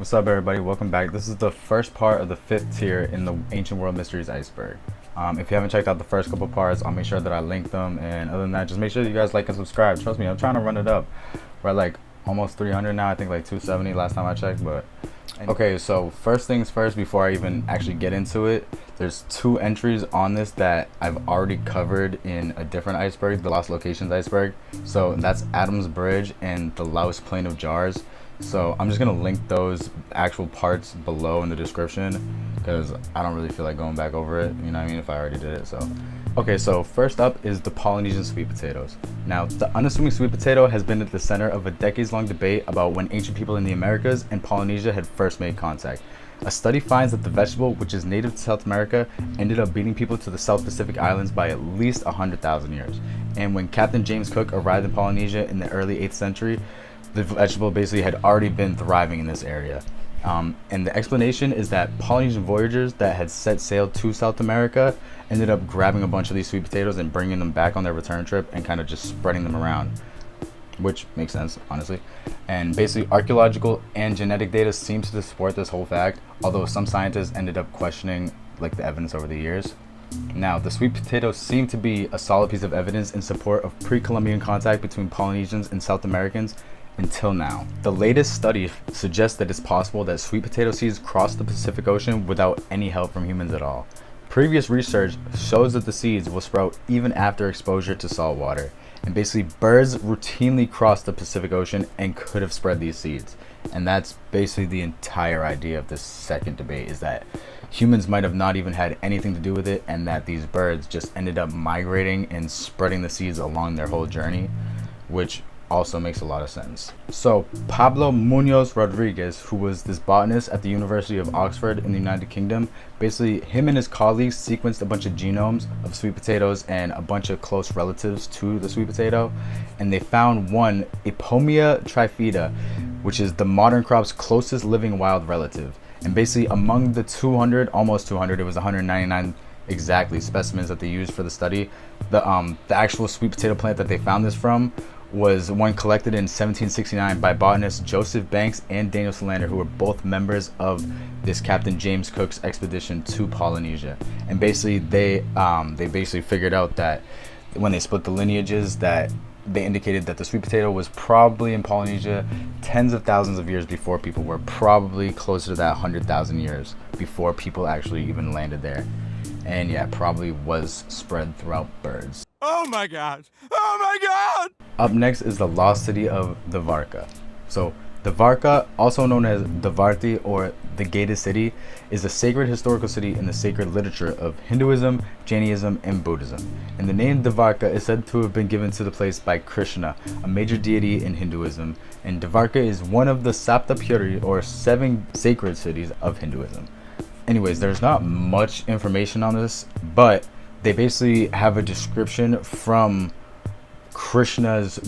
What's up, everybody? Welcome back. This is the first part of the fifth tier in the Ancient World Mysteries Iceberg. If you haven't checked out the first couple parts, I'll make sure that I link them. And other than that, just make sure you guys like and subscribe. Trust me, I'm trying to run it up. We're at like almost 300 now. I think like 270 last time I checked. But okay, so first things first, before I even actually get into it, there's two entries on this that I've already covered in a different iceberg, the Lost Locations iceberg. So that's Adam's Bridge and the Laos Plain of Jars. So I'm just gonna link those actual parts below in the description because I don't really feel like going back over it, you know what I mean, if I already did it. So okay, so first up is the Polynesian sweet potatoes. Now, the unassuming sweet potato has been at the center of a decades-long debate about when ancient people in the Americas and Polynesia had first made contact. A study finds that the vegetable, which is native to South America, ended up beating people to the South Pacific Islands by at least 100,000 years. And when Captain James Cook arrived in Polynesia in the early 8th century, the vegetable basically had already been thriving in this area. And the explanation is that Polynesian voyagers that had set sail to South America ended up grabbing a bunch of these sweet potatoes and bringing them back on their return trip and kind of just spreading them around, which makes sense, honestly. And basically, archaeological and genetic data seems to support this whole fact, although some scientists ended up questioning like the evidence over the years. Now, the sweet potatoes seem to be a solid piece of evidence in support of pre-Columbian contact between Polynesians and South Americans until now. The latest study suggests that it's possible that sweet potato seeds crossed the Pacific Ocean without any help from humans at all. Previous research shows that the seeds will sprout even after exposure to salt water. And basically, birds routinely cross the Pacific Ocean and could have spread these seeds. And that's basically the entire idea of this second debate, is that humans might have not even had anything to do with it, and that these birds just ended up migrating and spreading the seeds along their whole journey, which also makes a lot of sense. So Pablo Munoz Rodriguez, who was this botanist at the University of Oxford in the United Kingdom, basically him and his colleagues sequenced a bunch of genomes of sweet potatoes and a bunch of close relatives to the sweet potato, and they found one, Ipomia trifida, which is the modern crop's closest living wild relative. And basically among the 200, almost 200, it was 199 exactly specimens that they used for the study, the actual sweet potato plant that they found this from was one collected in 1769 by botanists Joseph Banks and Daniel Solander, who were both members of this Captain James Cook's expedition to Polynesia. And basically they basically figured out that when they split the lineages, that they indicated that the sweet potato was probably in Polynesia tens of thousands of years before people were, probably closer to that 100,000 years before people actually even landed there. And yeah, probably was spread throughout birds. Oh my god! Oh my god! Up next is the Lost City of Dvārakā. So Dvārakā, also known as Dvārti or the Gated City, is a sacred historical city in the sacred literature of Hinduism, Jainism, and Buddhism. And the name Dvārakā is said to have been given to the place by Krishna, a major deity in Hinduism. And Dvārakā is one of the Saptapuri, or 7 sacred cities of Hinduism. Anyways, there's not much information on this, but they basically have a description from Krishna's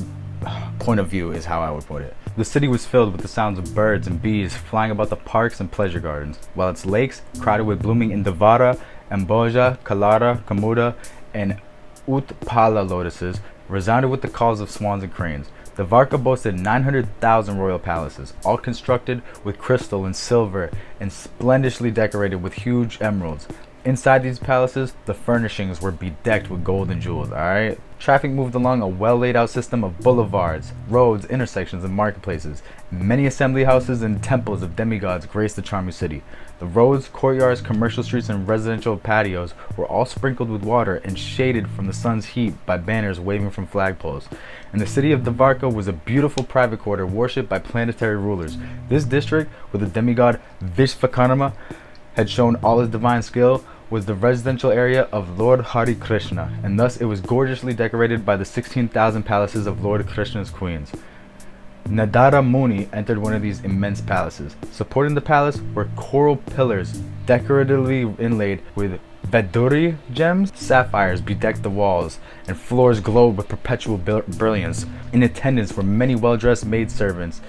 point of view, is how I would put it. The city was filled with the sounds of birds and bees flying about the parks and pleasure gardens, while its lakes, crowded with blooming Indavara, Amboja, Kalara, Kamuda, and Utpala lotuses, resounded with the calls of swans and cranes. Dvārakā boasted 900,000 royal palaces, all constructed with crystal and silver and splendidly decorated with huge emeralds. Inside these palaces, the furnishings were bedecked with gold and jewels, alright? Traffic moved along a well laid out system of boulevards, roads, intersections, and marketplaces. Many assembly houses and temples of demigods graced the charming city. The roads, courtyards, commercial streets, and residential patios were all sprinkled with water and shaded from the sun's heat by banners waving from flagpoles. And the city of Dvārakā was a beautiful private quarter worshipped by planetary rulers. This district, where the demigod Vishvakarma had shown all his divine skill, was the residential area of Lord Hari Krishna, and thus it was gorgeously decorated by the 16,000 palaces of Lord Krishna's queens. Nadara Muni entered one of these immense palaces. Supporting the palace were coral pillars decoratively inlaid with Veduri gems. Sapphires bedecked the walls, and floors glowed with perpetual brilliance. In attendance were many well-dressed maidservants,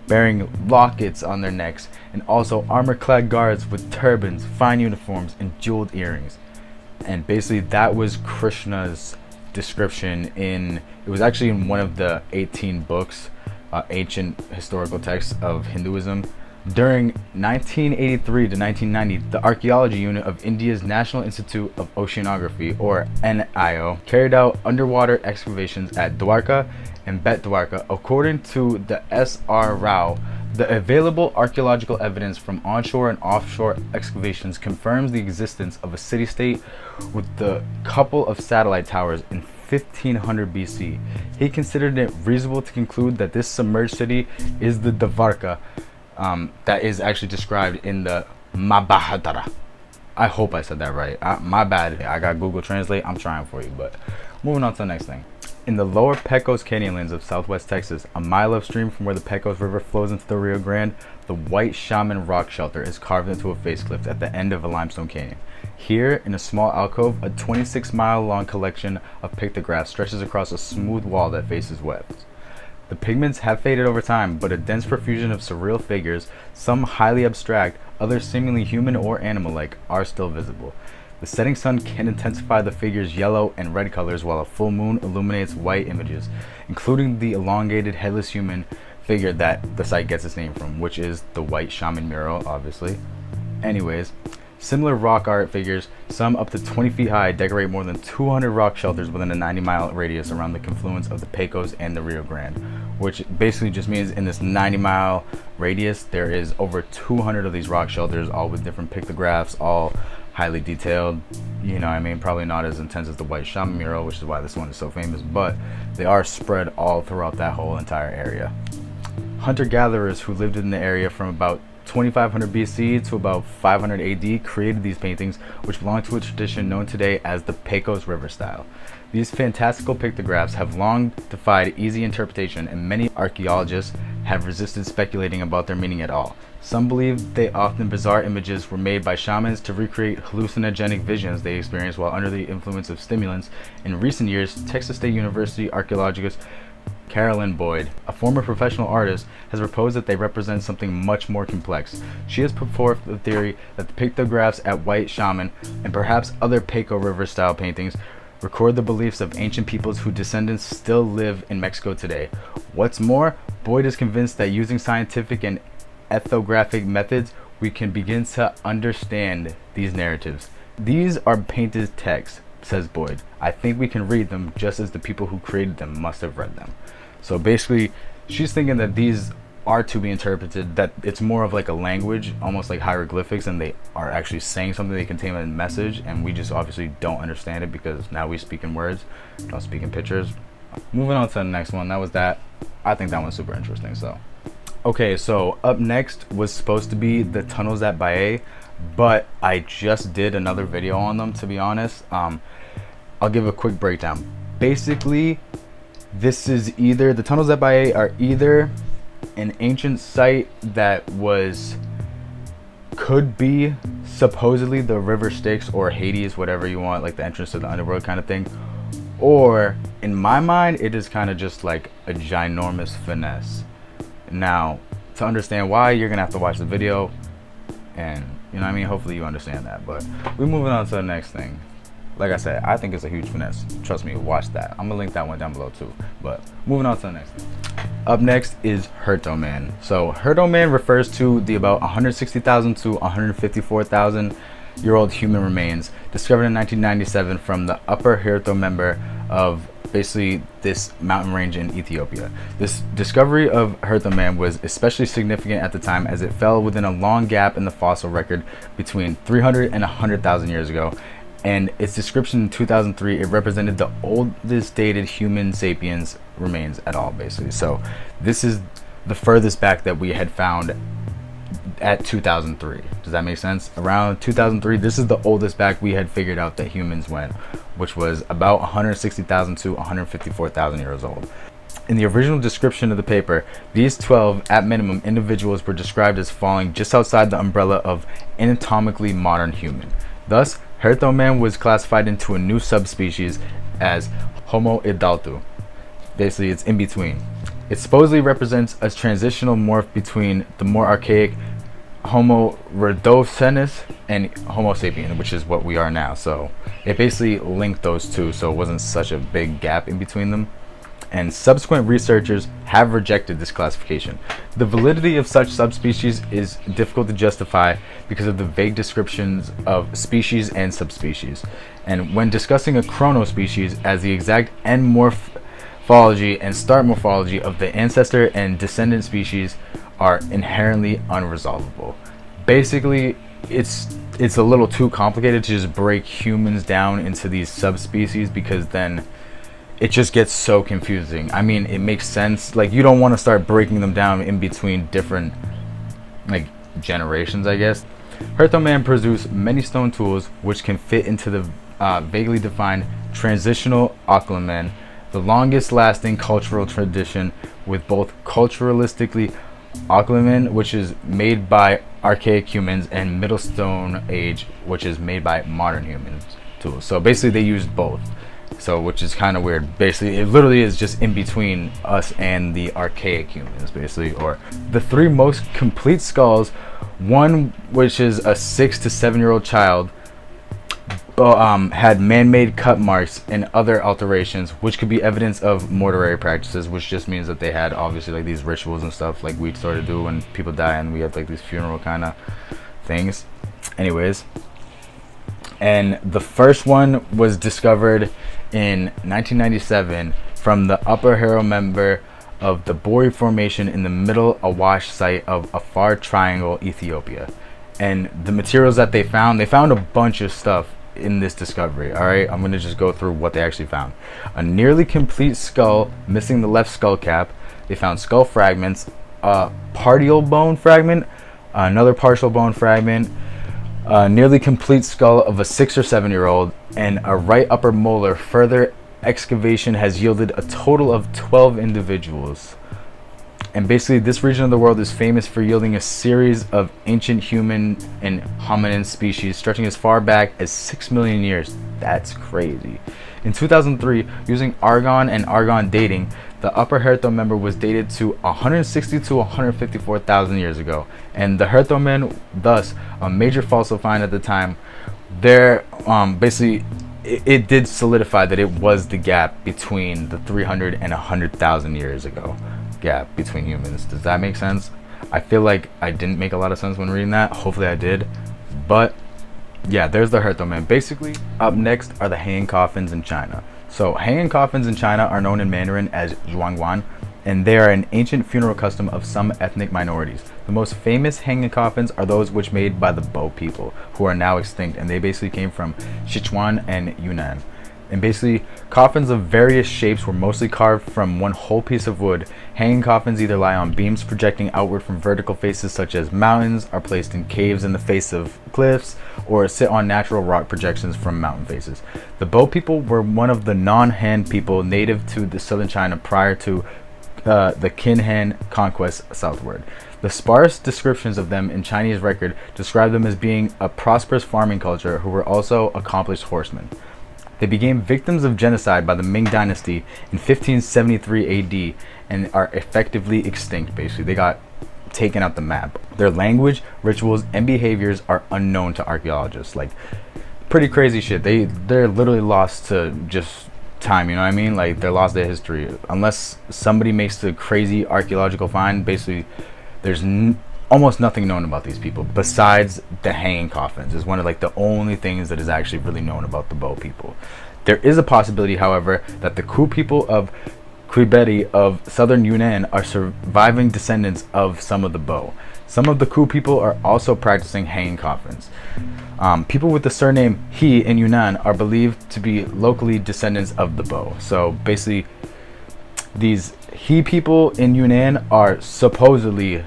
bearing lockets on their necks, and also armor-clad guards with turbans, fine uniforms, and jeweled earrings. And basically that was Krishna's description it was actually in one of the 18 books, ancient historical texts of Hinduism. During 1983 to 1990, the Archaeology Unit of India's National Institute of Oceanography, or NIO, carried out underwater excavations at Dvārakā and Bet Dvārakā. According to the S.R. Rao, the available archaeological evidence from onshore and offshore excavations confirms the existence of a city-state with the couple of satellite towers in 1500 BC. He considered it reasonable to conclude that this submerged city is the Dvārakā, that is actually described in the Mahabharata. I hope I said that right. My bad. I got Google Translate. I'm trying for you. But moving on to the next thing. In the lower Pecos Canyonlands of southwest Texas, a mile upstream from where the Pecos River flows into the Rio Grande, the White Shaman rock shelter is carved into a face cliff at the end of a limestone canyon. Here, in a small alcove, a 26-mile-long collection of pictographs stretches across a smooth wall that faces west. The pigments have faded over time, but a dense profusion of surreal figures, some highly abstract, others seemingly human or animal-like, are still visible. The setting sun can intensify the figures' yellow and red colors, while a full moon illuminates white images, including the elongated headless human figure that the site gets its name from, which is the White Shaman mural, obviously. Anyways, similar rock art figures, some up to 20 feet high, decorate more than 200 rock shelters within a 90-mile radius around the confluence of the Pecos and the Rio Grande, which basically just means in this 90-mile radius, there is over 200 of these rock shelters, all with different pictographs, all highly detailed. You know what I mean? Probably not as intense as the White Shaman mural, which is why this one is so famous, but they are spread all throughout that whole entire area. Hunter-gatherers who lived in the area from about 2500 BC to about 500 AD created these paintings, which belong to a tradition known today as the Pecos River style. These fantastical pictographs have long defied easy interpretation, and many archaeologists have resisted speculating about their meaning at all. Some believe they often bizarre images were made by shamans to recreate hallucinogenic visions they experienced while under the influence of stimulants. In recent years, Texas State University archaeologist Carolyn Boyd, a former professional artist, has proposed that they represent something much more complex. She has put forth the theory that the pictographs at White Shaman and perhaps other Pecos River style paintings record the beliefs of ancient peoples whose descendants still live in Mexico today. What's more, Boyd is convinced that using scientific and ethnographic methods, we can begin to understand these narratives. These are painted texts, says Boyd. I think we can read them just as the people who created them must have read them. So basically, she's thinking that these are to be interpreted, that it's more of like a language, almost like hieroglyphics, and they are actually saying something, they contain a message, and we just obviously don't understand it because now we speak in words, don't speak in pictures. Moving on to the next one, that was that. I think that one's super interesting. So okay, so up next was supposed to be the tunnels at Baiae, but I just did another video on them, to be honest. I'll give a quick breakdown. Basically, this is either, the tunnels at Baiae are either an ancient site that could be supposedly the river Styx or Hades, whatever you want, like the entrance to the underworld kind of thing, or in my mind, it is kind of just like a ginormous finesse. Now, to understand why, you're gonna have to watch the video, and you know what I mean, hopefully you understand that. But we're moving on to the next thing. Like I said, I think it's a huge finesse. Trust me, watch that. I'm gonna link that one down below too. But moving on to the next thing. Up next is Herto Man. So Herto Man refers to the about 160,000 to 154,000 year old human remains discovered in 1997 from the upper Herto member of basically this mountain range in Ethiopia. This discovery of Herto Man was especially significant at the time as it fell within a long gap in the fossil record between 300 and 100,000 years ago, and its description in 2003, it represented the oldest dated human sapiens remains at all, basically. So this is the furthest back that we had found at 2003. Does that make sense? Around 2003, this is the oldest back we had figured out that humans went, which was about 160,000 to 154,000 years old. In the original description of the paper, these 12, at minimum, individuals were described as falling just outside the umbrella of anatomically modern human. Thus, Herto Man was classified into a new subspecies as Homo idaltu. Basically, it's in between. It supposedly represents a transitional morph between the more archaic Homo rhodopsinus and Homo sapien, which is what we are now. So it basically linked those two, so it wasn't such a big gap in between them. and subsequent researchers have rejected this classification. The validity of such subspecies is difficult to justify because of the vague descriptions of species and subspecies. And when discussing a chronospecies as the exact end morphology and start morphology of the ancestor and descendant species are inherently unresolvable. Basically, it's a little too complicated to just break humans down into these subspecies, because then it just gets so confusing. I mean, it makes sense. Like, you don't want to start breaking them down in between different, like, generations, I guess. Herto Man produce many stone tools which can fit into the vaguely defined transitional Aquaman, the longest lasting cultural tradition, with both culturalistically Aquaman, which is made by archaic humans, and Middle Stone Age, which is made by modern humans tools. So basically they used both. So, which is kind of weird. Basically, it literally is just in between us and the archaic humans, basically. Or the three most complete skulls, one which is a 6 to 7 year old child, had man-made cut marks and other alterations, which could be evidence of mortuary practices, which just means that they had obviously like these rituals and stuff like we sort of do when people die, and we have like these funeral kind of things. Anyways, and the first one was discovered in 1997 from the upper Herto member of the Bori Formation in the Middle Awash site of Afar Triangle, Ethiopia. And the materials that they found a bunch of stuff in this discovery. Alright, I'm going to just go through what they actually found. A nearly complete skull missing the left skull cap. They found skull fragments, a partial bone fragment, another partial bone fragment, a nearly complete skull of a 6 or 7 year old, and a right upper molar. Further excavation has yielded a total of 12 individuals. And basically this region of the world is famous for yielding a series of ancient human and hominin species stretching as far back as 6 million years. That's crazy. In 2003, using argon and argon dating, the upper Herto member was dated to 160 to 154,000 years ago, and the Herto Man, thus a major fossil find at the time. There, basically, it did solidify that it was the gap between the 300 and 100,000 years ago gap between humans. Does that make sense? I feel like I didn't make a lot of sense when reading that. Hopefully I did. But yeah, there's the Herto Man. Basically, up next are the hanging coffins in China. So hanging coffins in China are known in Mandarin as zhuangguan, and they are an ancient funeral custom of some ethnic minorities. The most famous hanging coffins are those which made by the Bo people, who are now extinct, and they basically came from Sichuan and Yunnan. And basically, coffins of various shapes were mostly carved from one whole piece of wood. Hanging coffins either lie on beams projecting outward from vertical faces such as mountains, are placed in caves in the face of cliffs, or sit on natural rock projections from mountain faces. The Bo people were one of the non-Han people native to the southern China prior to the Qin-Han conquest southward. The sparse descriptions of them in Chinese record describe them as being a prosperous farming culture who were also accomplished horsemen. They became victims of genocide by the Ming Dynasty in 1573 AD and are effectively extinct. Basically, they got taken out the map. Their language, rituals, and behaviors are unknown to archaeologists. Like, pretty crazy shit. They're literally lost to just time, you know what I mean? Like, they're lost to history. Unless somebody makes the crazy archaeological find, basically, there's almost nothing known about these people besides the hanging coffins. Is one of like the only things that is actually really known about the Bo people. There is a possibility, however, that the Ku people of Quiberi of southern Yunnan are surviving descendants of some of the Bo. Some of the Ku people are also practicing hanging coffins. People with the surname He in Yunnan are believed to be locally descendants of the Bo. So basically, these He people in Yunnan are supposedly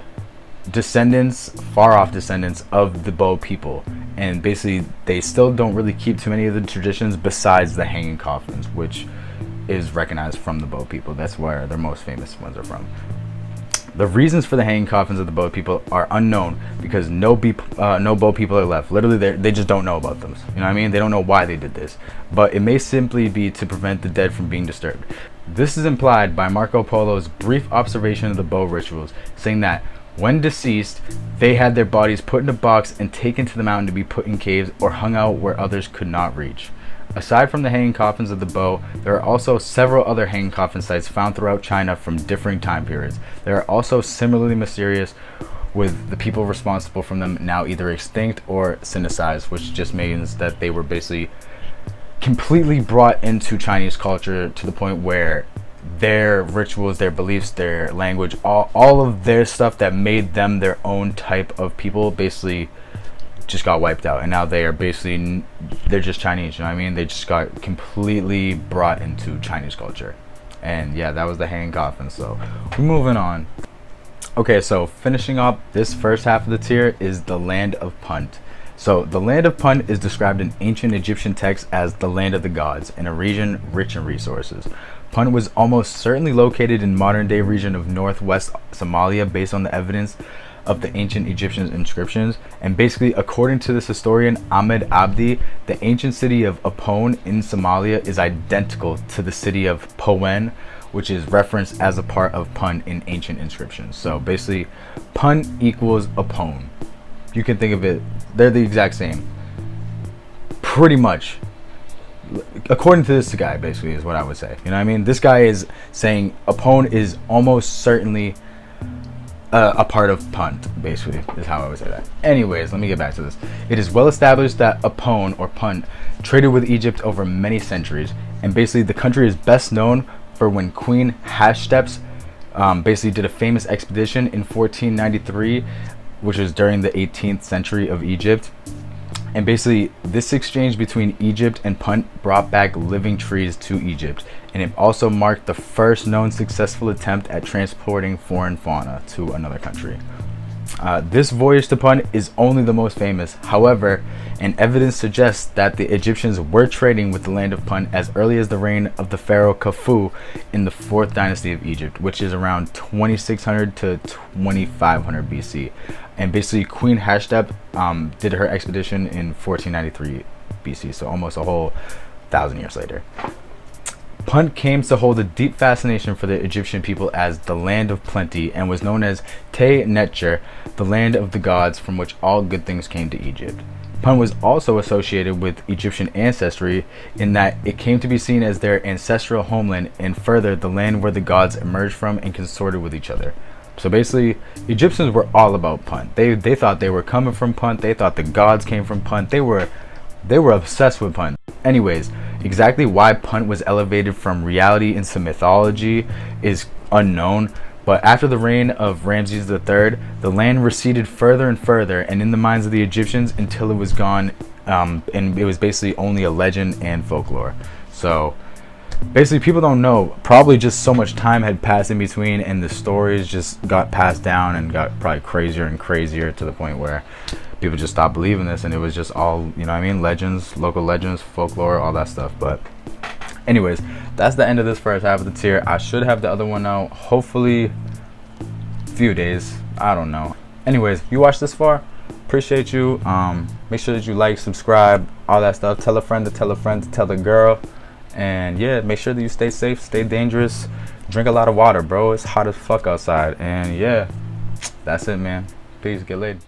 far off descendants of the Bo people, and basically they still don't really keep too many of the traditions besides the hanging coffins, which is recognized from the Bo people. That's where their most famous ones are from. The reasons for the hanging coffins of the Bo people are unknown because no Bo people are left. Literally, they just don't know about them. You know what I mean? They don't know why they did this, but it may simply be to prevent the dead from being disturbed. This is implied by Marco Polo's brief observation of the Bo rituals, saying that when deceased, they had their bodies put in a box and taken to the mountain to be put in caves or hung out where others could not reach. Aside from the hanging coffins of the bow, there are also several other hanging coffin sites found throughout China from differing time periods. They are also similarly mysterious, with the people responsible from them now either extinct or syncretized, which just means that they were basically completely brought into Chinese culture to the point where their rituals, their beliefs, their language, all of their stuff that made them their own type of people basically just got wiped out, and now they are basically, they're just Chinese, you know what I mean? They just got completely brought into Chinese culture. And yeah, that was the hanging coffin. So we're moving on. Okay, so finishing up this first half of the tier is the land of Punt. So the land of Punt is described in ancient Egyptian texts as the land of the gods, in a region rich in resources. Punt was almost certainly located in modern day region of northwest Somalia based on the evidence of the ancient Egyptian inscriptions. And basically, according to this historian Ahmed Abdi, the ancient city of Apon in Somalia is identical to the city of Poen, which is referenced as a part of Punt in ancient inscriptions. So basically, Punt equals Apon. You can think of it, they're the exact same, pretty much, according to this guy, basically, is what I would say. You know what I mean? This guy is saying Apon is almost certainly a part of Punt, basically, is how I would say that. Anyways, let me get back to this. It is well established that Apon, or Punt, traded with Egypt over many centuries, and basically the country is best known for when Queen Hatshepsut basically did a famous expedition in 1493, which was during the 18th century of Egypt. And basically, this exchange between Egypt and Punt brought back living trees to Egypt, and it also marked the first known successful attempt at transporting foreign fauna to another country. This voyage to Punt is only the most famous. However, and evidence suggests that the Egyptians were trading with the land of Punt as early as the reign of the pharaoh Khufu in the 4th dynasty of Egypt, which is around 2600 to 2500 BC. And basically, Queen Hatshepsut did her expedition in 1493 BC, so almost a whole 1,000 years later. Punt came to hold a deep fascination for the Egyptian people as the land of plenty, and was known as Te Netcher, the land of the gods from which all good things came to Egypt. Punt was also associated with Egyptian ancestry in that it came to be seen as their ancestral homeland, and further, the land where the gods emerged from and consorted with each other. So basically, Egyptians were all about Punt. They thought they were coming from Punt. They thought the gods came from Punt. They were obsessed with Punt. Anyways, exactly why Punt was elevated from reality into mythology is unknown, but after the reign of Ramses III, the land receded further and further, and in the minds of the Egyptians, until it was gone, and it was basically only a legend and folklore. So basically, people don't know, probably just so much time had passed in between, and the stories just got passed down and got probably crazier and crazier to the point where people just stopped believing this, and it was just all, you know what I mean, legends, local legends, folklore, all that stuff. But anyways, that's the end of this first half of the tier. I should have the other one out, hopefully a few days, I don't know. Anyways, if you watched this far, appreciate you. Make sure that you like, subscribe, all that stuff. Tell a friend to tell a friend to tell a girl. And yeah, make sure that you stay safe, stay dangerous, drink a lot of water, bro. It's hot as fuck outside. And yeah, that's it, man. Peace, get laid.